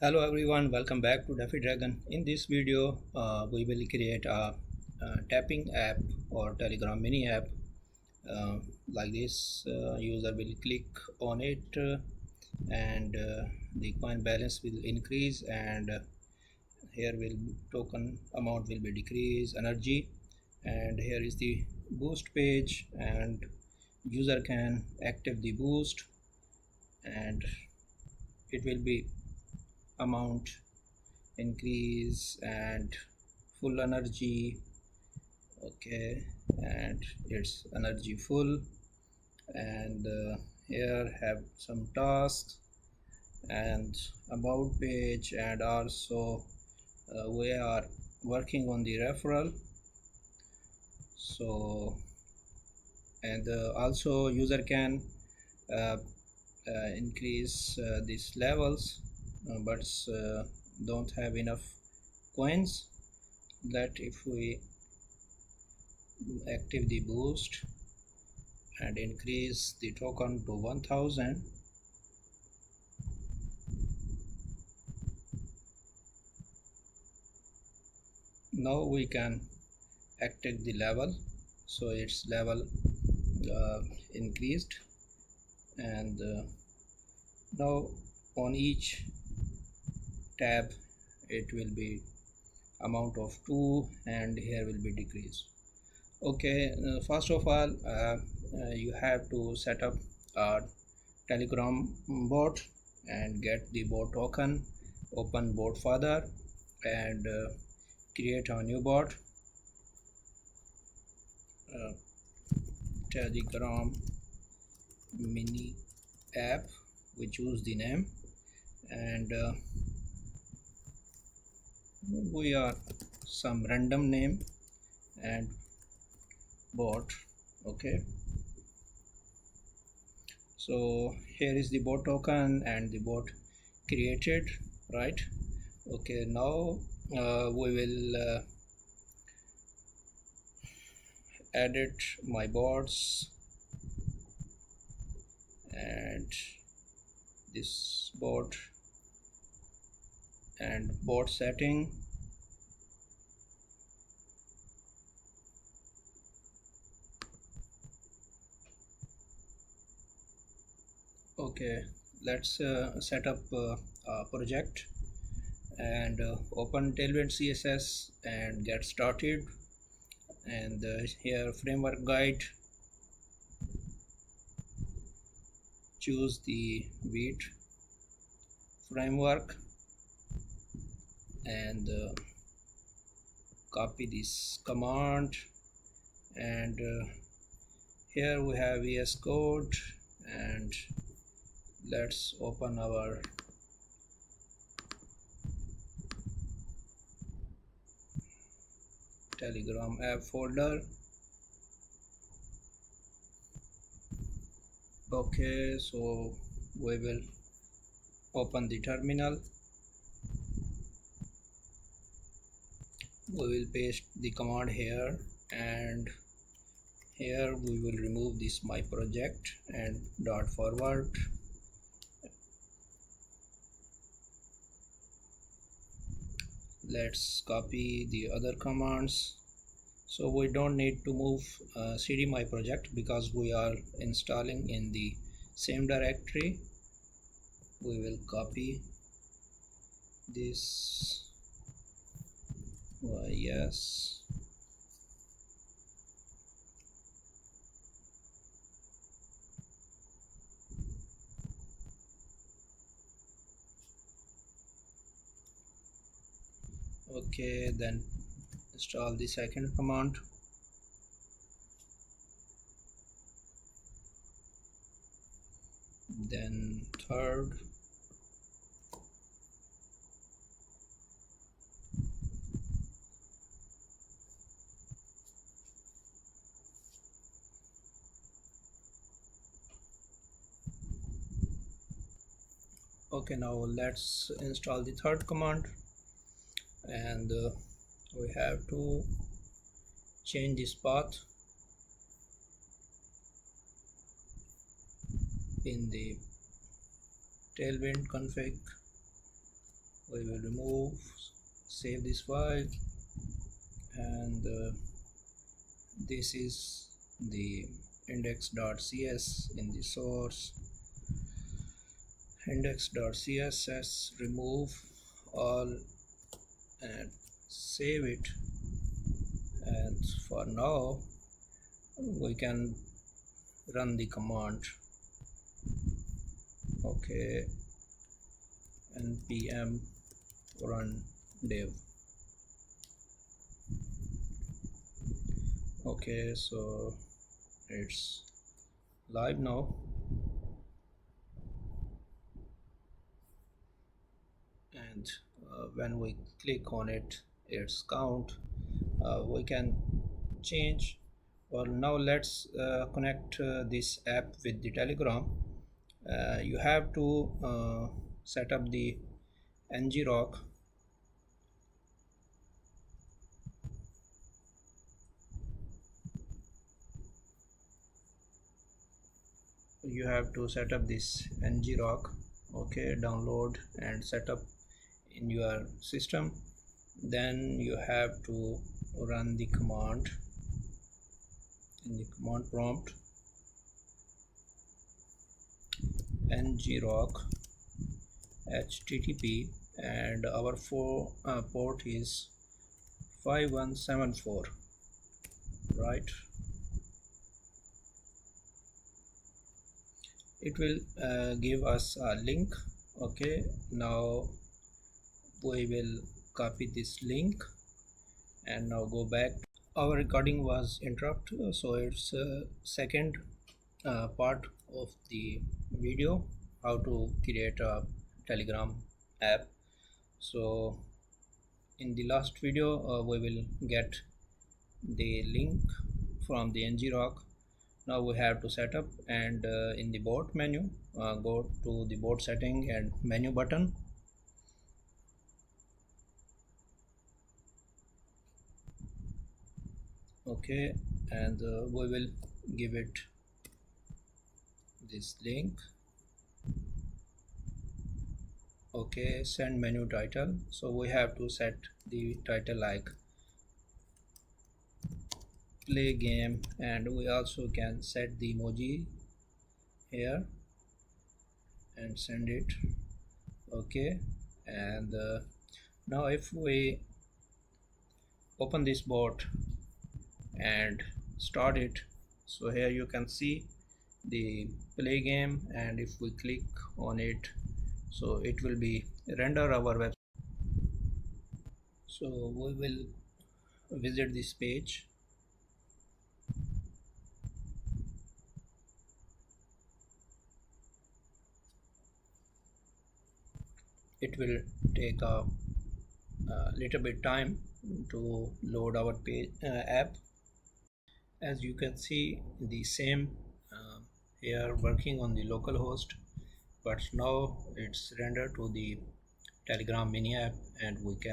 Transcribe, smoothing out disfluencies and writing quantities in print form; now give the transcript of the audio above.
Hello everyone, welcome back to Defi Dragon. In this video, we will create a tapping app or Telegram mini app. Uh, like this, user will click on it and the coin balance will increase, and here will token amount will be decrease energy. And here is the boost page, and user can active the boost, and it will be amount increase and full energy. Okay, and it's energy full. And here have some tasks and about page, and also we are working on the referral. So and also user can uh, increase these levels, but don't have enough coins. That if we active the boost and increase the token to 1000, now we can active the level, so its level uh, increased. And now on each tab it will be amount of 2, and here will be decrease. Okay, first of all, you have to set up a Telegram bot and get the bot token. Open bot further and create a new bot. uh, Telegram mini app, we choose the name, and we are some random name and bot. Okay, so here is the bot token and the bot created, right? Okay, now we will edit my bots and this bot and bot setting. Okay, let's set up a project and open Tailwind CSS and get started. And here framework guide, choose the Vite framework and copy this command. And here we have VS Code, and let's open our Telegram app folder. Okay, so we will open the terminal. We will paste the command here, and here we will remove this my project and dot forward. Let's copy the other commands. So we don't need to move cd my project because we are installing in the same directory. We will copy this. Yes, okay, then install the second command. Then third. Okay, now let's install the third command, and we have to change this path in the Tailwind config. we will remove, save this file, and this is the index.cs in the source. Index.css, remove all and save it. And for now we can run the command. Okay, npm run dev. Okay, so it's live now, and when we click on it, its count, we can change. Well, now let's connect this app with the Telegram. You have to set up the ngrok. You have to set up this ngrok. Okay, download and set up in your system. Then you have to run the command in the command prompt, ngrok http, and our port is 5174, right? It will give us a link. Okay, now we will copy this link and now go back. Our recording was interrupted, so it's second part of the video, how to create a Telegram app. So in the last video we will get the link from the ngrok. Now we have to set up, and in the board menu, go to the board setting and menu button. Okay, and we will give it this link. Okay, send menu title. So we have to set the title like play game, and we also can set the emoji here and send it. Okay, and now if we open this bot and start it, so here you can see the play game, and if we click on it, so it will be render our web. So we will visit this page. It will take a little bit time to load our page app. As you can see, the same here working on the local host, but now it's rendered to the Telegram mini app, and we can